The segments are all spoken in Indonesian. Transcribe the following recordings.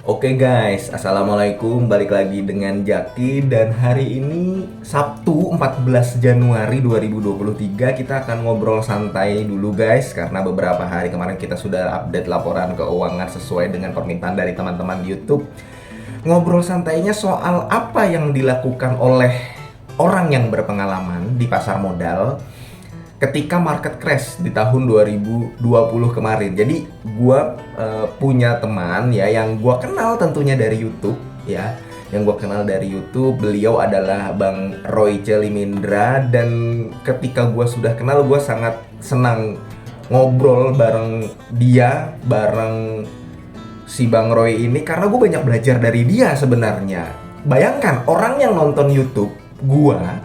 Oke guys, Assalamualaikum, balik lagi dengan Jaki. Dan hari ini Sabtu 14 Januari 2023 kita akan ngobrol santai dulu guys. Karena beberapa hari kemarin kita sudah update laporan keuangan sesuai dengan permintaan dari teman-teman di YouTube. Ngobrol santainya soal apa yang dilakukan oleh orang yang berpengalaman di pasar modal ketika market crash di tahun 2020 kemarin. Jadi gua punya teman ya yang gua kenal tentunya dari YouTube ya. Yang gua kenal dari YouTube, beliau adalah Bang Roy Celimindra, dan ketika gua sudah kenal gua sangat senang ngobrol bareng dia, bareng si Bang Roy ini, karena gue banyak belajar dari dia sebenarnya. Bayangkan orang yang nonton YouTube gua,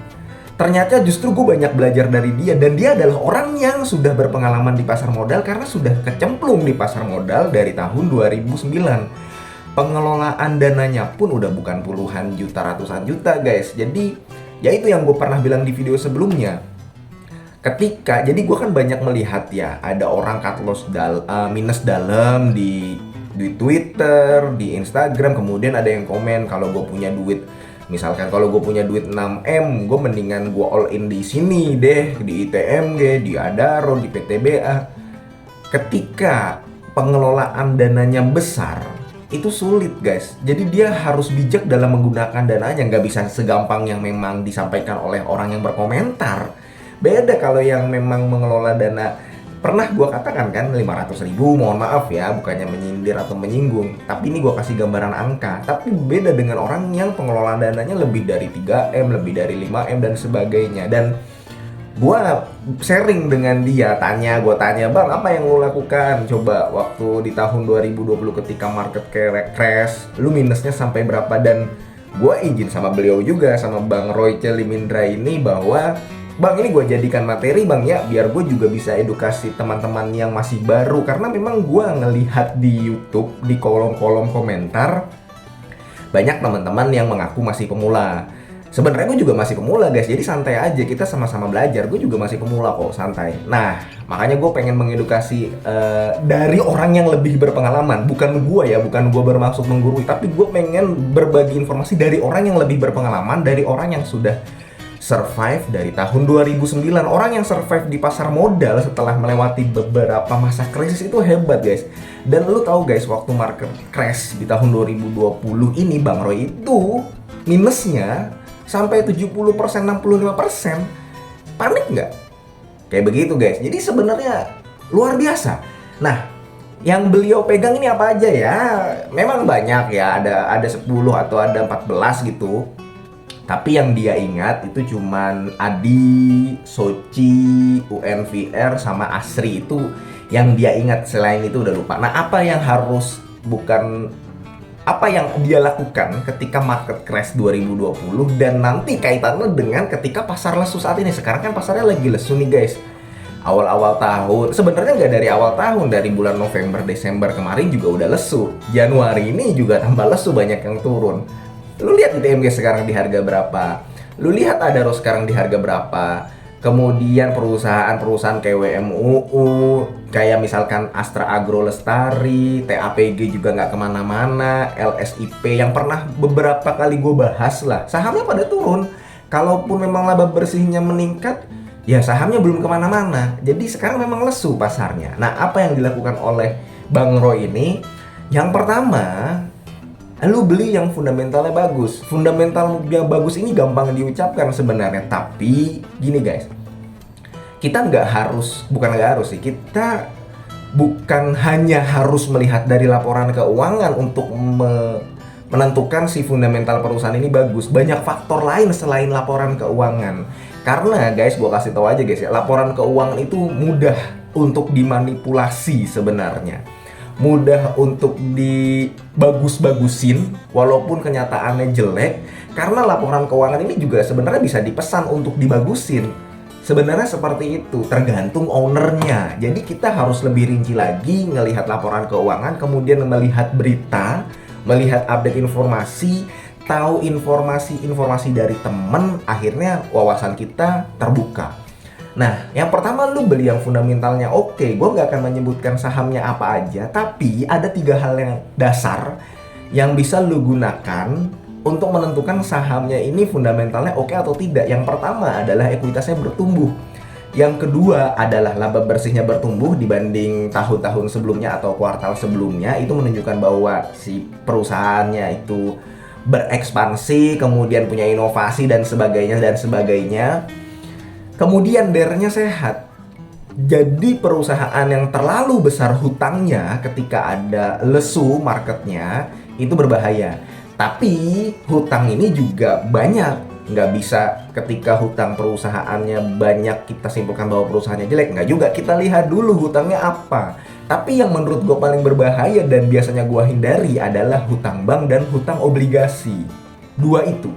ternyata justru gue banyak belajar dari dia. Dan dia adalah orang yang sudah berpengalaman di pasar modal karena sudah kecemplung di pasar modal dari tahun 2009. Pengelolaan dananya pun udah bukan puluhan juta, ratusan juta guys. Jadi ya itu yang gue pernah bilang di video sebelumnya. Jadi gue kan banyak melihat ya, ada orang cut loss minus dalam di Twitter, di Instagram. Kemudian ada yang komen kalau gue punya duit, misalkan kalau gue punya duit 6M, gue mendingan gue all in di sini deh, di ITMG, di Adaro, di PTBA. Ketika pengelolaan dananya besar, itu sulit guys. Jadi dia harus bijak dalam menggunakan dananya, nggak bisa segampang yang memang disampaikan oleh orang yang berkomentar. Beda kalau yang memang mengelola dana. Pernah gue katakan kan 500.000, mohon maaf ya, bukannya menyindir atau menyinggung, tapi ini gue kasih gambaran angka. Tapi beda dengan orang yang pengelolaan dananya lebih dari 3M, lebih dari 5M dan sebagainya. Dan gue sharing dengan dia, gue tanya, "Bang, apa yang lo lakukan? Coba waktu di tahun 2020 ketika market crash, lu minusnya sampai berapa?" Dan gue izin sama beliau juga, sama Bang Roy Celimindra ini, bahwa "Bang, ini gue jadikan materi bang ya, biar gue juga bisa edukasi teman-teman yang masih baru." Karena memang gue ngelihat di YouTube, di kolom-kolom komentar, banyak teman-teman yang mengaku masih pemula. Sebenarnya gue juga masih pemula guys, jadi santai aja, kita sama-sama belajar. Gue juga masih pemula kok, santai. Nah, makanya gue pengen mengedukasi dari orang yang lebih berpengalaman. Bukan gue ya, bukan gue bermaksud menggurui, tapi gue pengen berbagi informasi dari orang yang lebih berpengalaman, dari orang yang sudah survive dari tahun 2009. Orang yang survive di pasar modal setelah melewati beberapa masa krisis itu hebat guys. Dan lu tahu guys, waktu market crash di tahun 2020 ini, Bang Roy itu minusnya sampai 70%, 65%. Panik nggak? Kayak begitu guys. Jadi sebenarnya luar biasa. Nah, yang beliau pegang ini apa aja ya? Memang banyak ya, ada 10 atau ada 14 gitu. Tapi yang dia ingat itu cuman Adi, Soci, UNVR, sama Asri. Itu yang dia ingat, selain itu udah lupa. Nah, apa yang dia lakukan ketika market crash 2020 dan nanti kaitannya dengan ketika pasar lesu saat ini. Sekarang kan pasarnya lagi lesu nih guys. Awal-awal tahun, sebenarnya nggak dari awal tahun, dari bulan November, Desember kemarin juga udah lesu. Januari ini juga tambah lesu, banyak yang turun. Lu lihat ITMG sekarang di harga berapa, lu lihat Adaro sekarang di harga berapa. Kemudian perusahaan-perusahaan kayak WMUU, kayak misalkan Astra Agro Lestari, TAPG juga nggak kemana-mana, LSIP yang pernah beberapa kali gue bahas lah, sahamnya pada turun. Kalaupun memang laba bersihnya meningkat, ya sahamnya belum kemana-mana. Jadi sekarang memang lesu pasarnya. Nah, apa yang dilakukan oleh Bang Roy ini? Yang pertama, lu beli yang fundamentalnya bagus. Fundamentalnya bagus ini gampang diucapkan sebenarnya, tapi gini guys, kita kita bukan hanya harus melihat dari laporan keuangan untuk menentukan si fundamental perusahaan ini bagus. Banyak faktor lain selain laporan keuangan. Karena guys, gua kasih tahu aja guys ya, laporan keuangan itu mudah untuk dimanipulasi sebenarnya, mudah untuk dibagus-bagusin walaupun kenyataannya jelek. Karena laporan keuangan ini juga sebenarnya bisa dipesan untuk dibagusin. Sebenarnya seperti itu, tergantung ownernya. Jadi kita harus lebih rinci lagi ngelihat laporan keuangan, kemudian melihat berita, melihat update informasi, tahu informasi dari temen, akhirnya wawasan kita terbuka. Nah, yang pertama lu beli yang fundamentalnya oke. Gue nggak akan menyebutkan sahamnya apa aja, tapi ada 3 hal yang dasar yang bisa lu gunakan untuk menentukan sahamnya ini fundamentalnya oke atau tidak. Yang pertama adalah ekuitasnya bertumbuh. Yang kedua adalah laba bersihnya bertumbuh dibanding tahun-tahun sebelumnya atau kuartal sebelumnya. Itu menunjukkan bahwa si perusahaannya itu berekspansi, kemudian punya inovasi dan sebagainya dan sebagainya. Kemudian DER-nya sehat. Jadi perusahaan yang terlalu besar hutangnya ketika ada lesu marketnya itu berbahaya. Tapi hutang ini juga banyak. Nggak bisa ketika hutang perusahaannya banyak kita simpulkan bahwa perusahaannya jelek. Nggak juga, kita lihat dulu hutangnya apa. Tapi yang menurut gue paling berbahaya dan biasanya gue hindari adalah hutang bank dan hutang obligasi. Dua itu.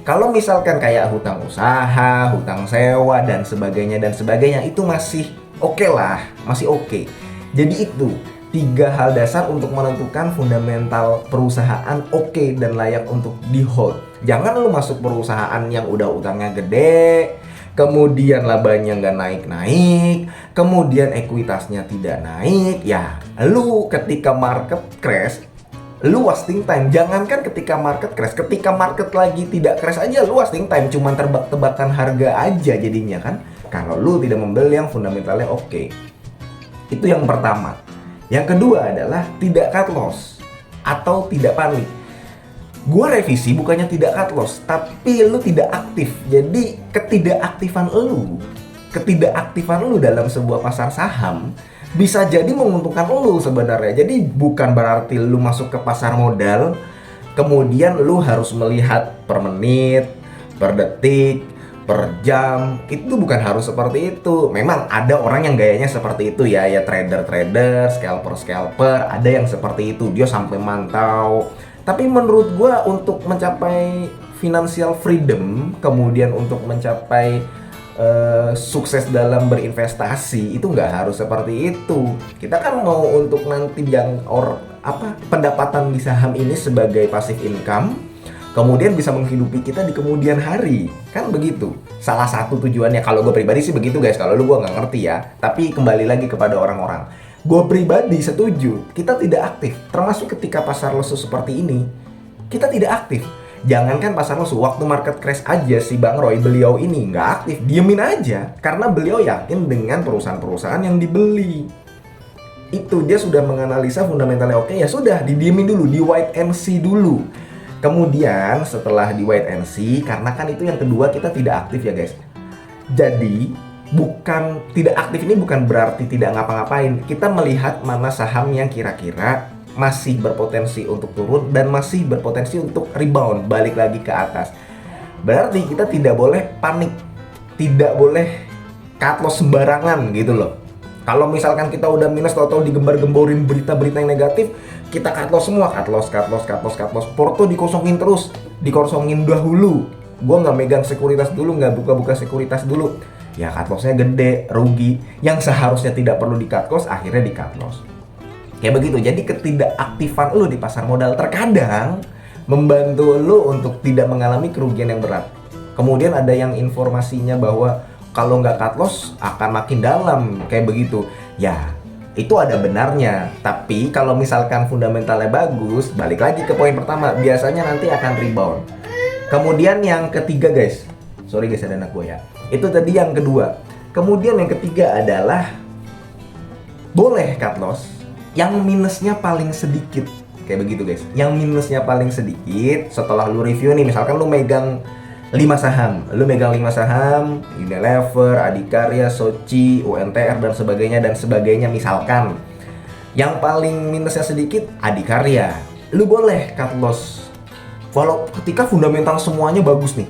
Kalau misalkan kayak hutang usaha, hutang sewa dan sebagainya itu masih oke lah, masih oke. Jadi itu 3 hal dasar untuk menentukan fundamental perusahaan oke dan layak untuk di hold. Jangan lu masuk perusahaan yang udah utangnya gede, kemudian labanya nggak naik-naik, kemudian ekuitasnya tidak naik. Ya, lu ketika market crash, lu wasting time. Jangankan ketika market crash, ketika market lagi tidak crash aja lu wasting time, cuman tebak-tebakan harga aja jadinya kan. Kalau lu tidak membeli yang fundamentalnya oke. Itu yang pertama. Yang kedua adalah tidak cut loss atau tidak panik. Gua revisi bukannya tidak cut loss, tapi lu tidak aktif. Jadi ketidakaktifan lu dalam sebuah pasar saham bisa jadi menguntungkan lu sebenarnya. Jadi bukan berarti lu masuk ke pasar modal kemudian lu harus melihat per menit, per detik, per jam. Itu bukan harus seperti itu. Memang ada orang yang gayanya seperti itu ya trader, scalper, ada yang seperti itu. Dia sampai mantau. Tapi menurut gua untuk mencapai financial freedom, kemudian untuk mencapai sukses dalam berinvestasi itu nggak harus seperti itu. Kita kan mau untuk nanti yang pendapatan di saham ini sebagai passive income, kemudian bisa menghidupi kita di kemudian hari, kan begitu. Salah satu tujuannya, kalau gue pribadi sih begitu guys. Kalau lu gue nggak ngerti ya. Tapi kembali lagi kepada orang-orang. Gue pribadi setuju, kita tidak aktif. Termasuk ketika pasar lesu seperti ini, kita tidak aktif. Jangankan pasar lesu, waktu market crash aja si Bang Roy, beliau ini nggak aktif, diemin aja. Karena beliau yakin dengan perusahaan-perusahaan yang dibeli. Itu dia sudah menganalisa fundamentalnya oke, ya sudah didiemin dulu, di wait and see dulu. Kemudian setelah di wait and see, karena kan itu yang kedua kita tidak aktif ya guys. Jadi bukan tidak aktif ini bukan berarti tidak ngapa-ngapain. Kita melihat mana saham yang kira-kira masih berpotensi untuk turun dan masih berpotensi untuk rebound balik lagi ke atas. Berarti kita tidak boleh panik, tidak boleh cut loss sembarangan gitu loh. Kalau misalkan kita udah minus, tahu-tahu digembar-gemborin berita-berita yang negatif, kita cut loss semua, cut loss. Porto dikosongin terus, dikosongin dahulu. Gue nggak megang sekuritas dulu, nggak buka-buka sekuritas dulu. Ya cut lossnya gede, rugi. Yang seharusnya tidak perlu di cut loss, akhirnya di cut loss. Kayak begitu. Jadi ketidakaktifan lu di pasar modal terkadang membantu lu untuk tidak mengalami kerugian yang berat. Kemudian ada yang informasinya bahwa kalau nggak cut loss akan makin dalam, kayak begitu. Ya, itu ada benarnya. Tapi kalau misalkan fundamentalnya bagus, balik lagi ke poin pertama, biasanya nanti akan rebound. Kemudian yang ketiga guys, sorry guys ada anak gue ya. Itu tadi yang kedua. Kemudian yang ketiga adalah boleh cut loss yang minusnya paling sedikit. Kayak begitu guys. Yang minusnya paling sedikit setelah lu review nih, misalkan lu megang 5 saham. Lu megang 5 saham, Unilever, Adikarya, Soci, UNTR dan sebagainya misalkan. Yang paling minusnya sedikit Adikarya. Lu boleh cut loss. Walau ketika fundamental semuanya bagus nih.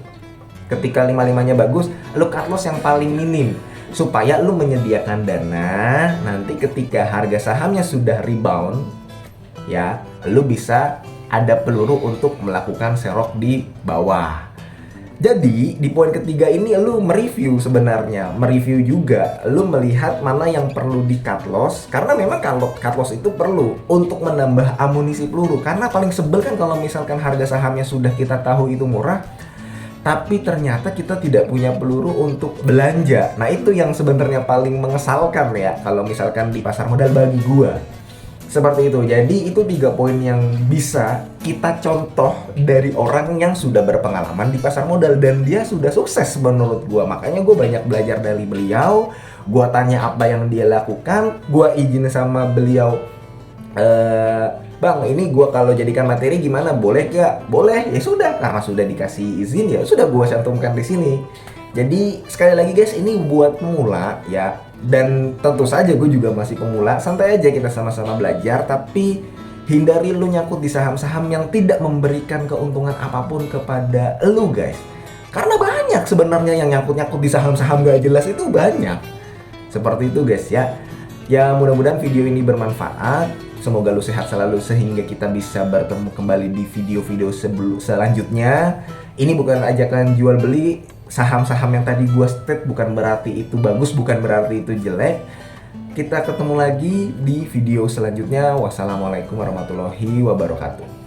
Ketika 5-5-nya bagus, lu cut loss yang paling minim. Supaya lu menyediakan dana nanti ketika harga sahamnya sudah rebound, ya lu bisa ada peluru untuk melakukan serok di bawah. Jadi di poin ketiga ini lu mereview sebenarnya, mereview juga, lu melihat mana yang perlu di cut loss. Karena memang kalau cut loss itu perlu untuk menambah amunisi peluru. Karena paling sebel kan kalau misalkan harga sahamnya sudah kita tahu itu murah, tapi ternyata kita tidak punya peluru untuk belanja. Nah itu yang sebenarnya paling mengesalkan ya kalau misalkan di pasar modal bagi gua. Seperti itu. Jadi itu 3 poin yang bisa kita contoh dari orang yang sudah berpengalaman di pasar modal dan dia sudah sukses menurut gua. Makanya gue banyak belajar dari beliau. Gua tanya apa yang dia lakukan, gua izin sama beliau, Bang, ini gua kalau jadikan materi gimana? Boleh gak? Boleh. Ya sudah, karena sudah dikasih izin ya sudah gua cantumkan di sini. Jadi sekali lagi guys, ini buat pemula ya. Dan tentu saja gue juga masih pemula. Santai aja kita sama-sama belajar, tapi hindari lu nyangkut di saham-saham yang tidak memberikan keuntungan apapun kepada lu guys. Karena banyak sebenarnya yang nyangkut-nyangkut di saham-saham gak jelas itu banyak. Seperti itu guys ya. Ya mudah-mudahan video ini bermanfaat. Semoga lu sehat selalu sehingga kita bisa bertemu kembali di video-video selanjutnya. Ini bukan ajakan jual beli. Saham-saham yang tadi gua state bukan berarti itu bagus, bukan berarti itu jelek. Kita ketemu lagi di video selanjutnya. Wassalamualaikum warahmatullahi wabarakatuh.